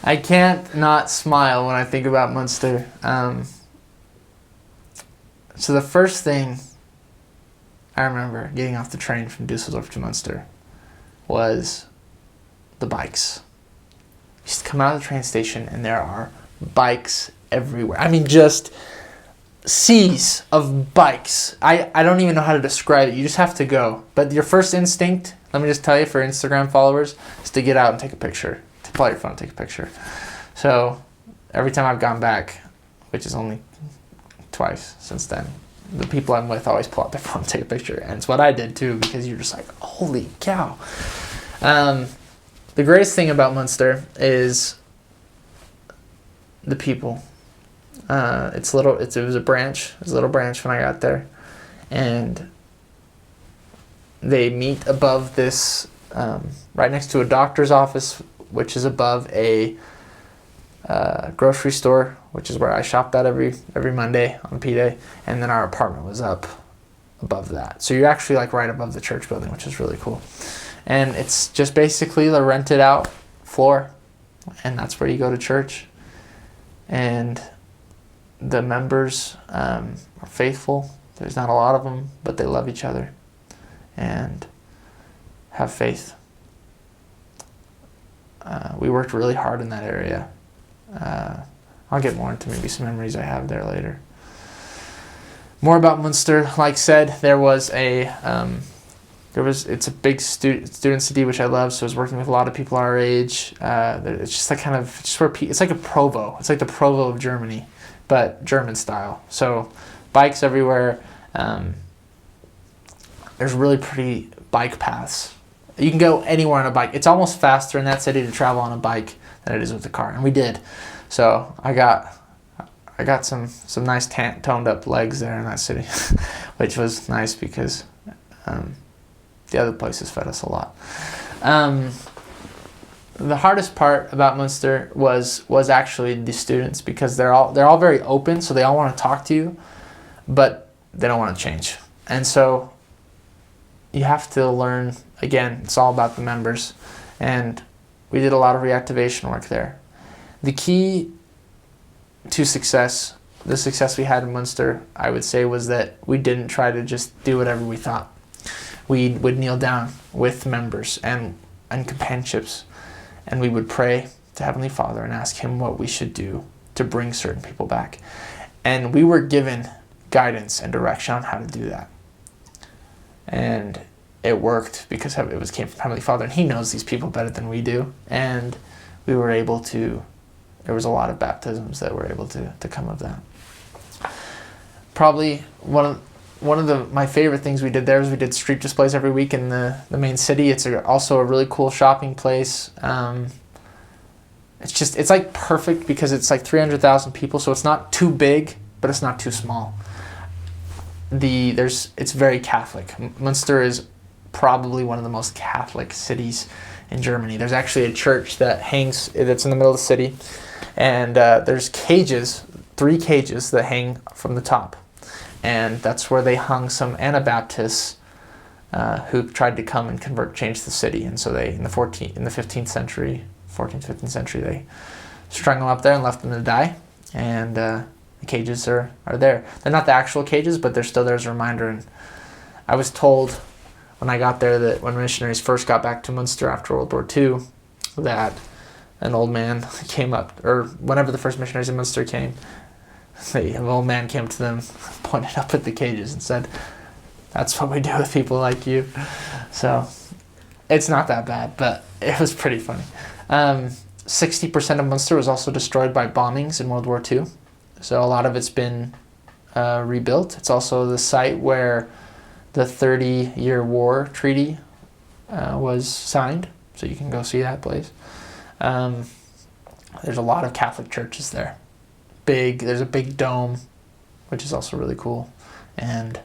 I can't not smile when I think about Münster. So the first thing I remember getting off the train from Dusseldorf to Münster was the bikes. You used to come out of the train station and there are bikes everywhere. I mean, just seas of bikes. I don't even know how to describe it. You just have to go. But your first instinct, let me just tell you, for Instagram followers, is to get out and take a picture. To pull out your phone and take a picture. So every time I've gone back, which is only twice since then, the people I'm with always pull out their phone and take a picture. And it's what I did too, because you're just like, holy cow. The greatest thing about Münster is the people. It was a branch. It was a little branch when I got there, and they meet above this, right next to a doctor's office, which is above a grocery store, which is where I shopped at every Monday on P-Day, and then our apartment was up above that. So you're actually like right above the church building, which is really cool. And it's just basically the rented out floor, and that's where you go to church. And the members are faithful. There's not a lot of them, but they love each other and have faith. We worked really hard in that area. I'll get more into maybe some memories I have there later. More about Münster. Like said, it's a big student city, which I love. So I was working with a lot of people our age. It's just like it's like a Provo. It's like the Provo of Germany, but German style. So bikes everywhere. There's really pretty bike paths. You can go anywhere on a bike. It's almost faster in that city to travel on a bike than it is with a car, and we did. So I got some nice toned up legs there in that city, which was nice because the other places fed us a lot. The hardest part about Münster was actually the students, because they're all very open, so they all want to talk to you, but they don't want to change. And so you have to learn, again, it's all about the members, and we did a lot of reactivation work there. The key to the success we had in Münster, I would say, was that we didn't try to just do whatever we thought. We would kneel down with members and companionships, and we would pray to Heavenly Father and ask Him what we should do to bring certain people back. And we were given guidance and direction on how to do that. And it worked because it came from Heavenly Father, and He knows these people better than we do. And we were able to, there was a lot of baptisms that were able to come of that. Probably one of my favorite things we did there is we did street displays every week in the main city. It's also a really cool shopping place. It's like perfect because it's like 300,000 people, so it's not too big, but it's not too small. It's very Catholic. Münster is probably one of the most Catholic cities in Germany. There's actually a church that's in the middle of the city, and there's 3 cages that hang from the top. And that's where they hung some Anabaptists who tried to come and change the city. And so they, in the 15th century, they strung them up there and left them to die. And the cages are there. They're not the actual cages, but they're still there as a reminder. And I was told when I got there that when missionaries first got back to Münster after World War II, that an old man came up, or whenever the first missionaries in Münster came, an old man came to them, pointed up at the cages and said, "That's what we do with people like you." So it's not that bad, but it was pretty funny. 60% of Münster was also destroyed by bombings in World War II. So a lot of it's been rebuilt. It's also the site where the 30-year war treaty was signed. So you can go see that place. There's a lot of Catholic churches there. There's a big dome, which is also really cool. And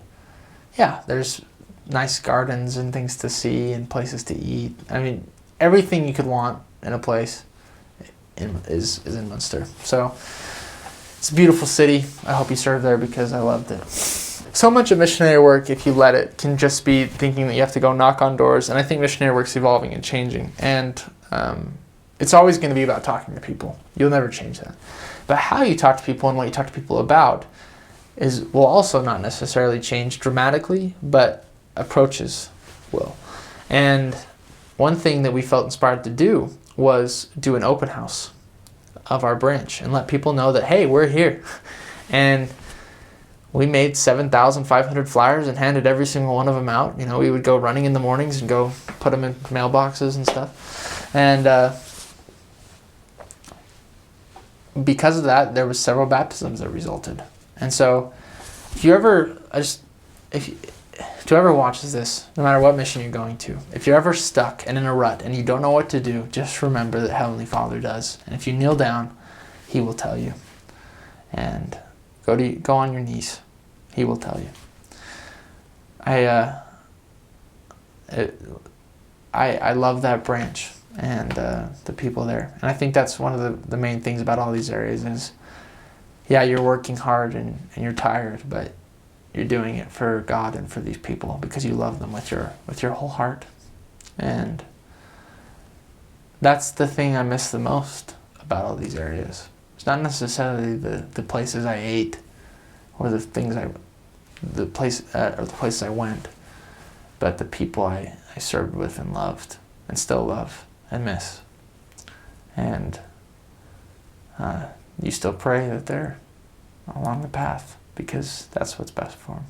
yeah, there's nice gardens and things to see and places to eat. I mean, everything you could want in a place is in Münster. So it's a beautiful city. I hope you served there because I loved it. So much of missionary work, if you let it, can just be thinking that you have to go knock on doors. And I think missionary work's evolving and changing. And it's always going to be about talking to people. You'll never change that. But how you talk to people and what you talk to people about will also not necessarily change dramatically, but approaches will. And one thing that we felt inspired to do was do an open house of our branch and let people know that, hey, we're here. And we made 7,500 flyers and handed every single one of them out. You know, we would go running in the mornings and go put them in mailboxes and stuff. And because of that, there was several baptisms that resulted. And so, if whoever watches this, no matter what mission you're going to, if you're ever stuck and in a rut and you don't know what to do, just remember that Heavenly Father does. And if you kneel down, He will tell you. And go on your knees. He will tell you. I love that branch and the people there. And I think that's one of the main things about all these areas is, yeah, you're working hard and you're tired, but you're doing it for God and for these people because you love them with your whole heart. And that's the thing I miss the most about all these areas. It's not necessarily the places I ate or the places I went, but the people I served with and loved and still love and miss. And you still pray that they're along the path because that's what's best for them.